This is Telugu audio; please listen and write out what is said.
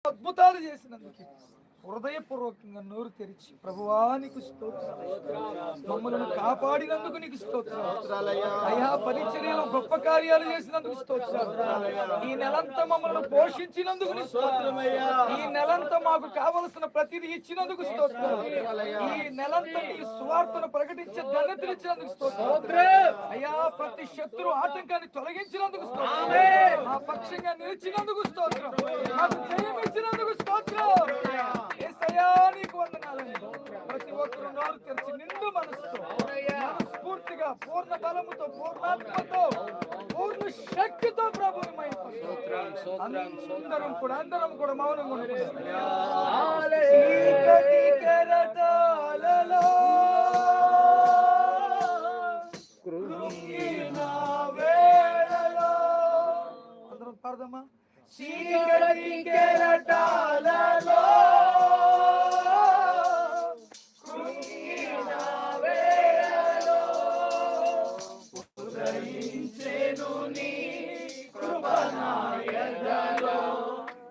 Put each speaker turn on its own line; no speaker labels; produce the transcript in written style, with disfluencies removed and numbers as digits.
అద్భుతాలు చేసినందుకు హృదయపూర్వకంగా నోరు తెరిచి ప్రభువా నీకు స్తోత్రాలు, మమ్మల్ని కాపాడినందుకు నీకు స్తోత్రాలు అయ్యా, పరిచర్యలో గొప్ప కార్యాలు చేసినందుకు స్తోత్రాలు, ఈ నెలంతా మమ్మల్ని పోషించినందుకు నీకు స్తోత్రం, ఈ నెలంతా మాకు కావలసిన ప్రతిదీ ఇచ్చినందుకు స్తోత్రం, ఈ నెలంతా నీ సువార్తను ప్రకటించే ధన్యతనిచ్చినందుకు స్తోత్రం అయ్యా, ప్రతి శత్రు ఆటంకాన్ని తొలగించినందుకు స్తోత్రం, మా పక్షంగా నిలిచినందుకు స్తోత్రం, మాకు జయం ఇచ్చినందుకు స్తోత్రం యేసయ్యా నీకు వందనాలని ప్రతి ఒక్కరు నోరు తెరిచి నిండు మనసుతో మనస్ఫూర్తిగా పూర్ణ బలముతో పూర్ణాత్మతో పూర్ణ శక్తితో ప్రభుని అందరం కూడా మౌనంగా చీకటి కెరటాలలో కృంగిన వేళలో అందరం పాడదామా, చీకటి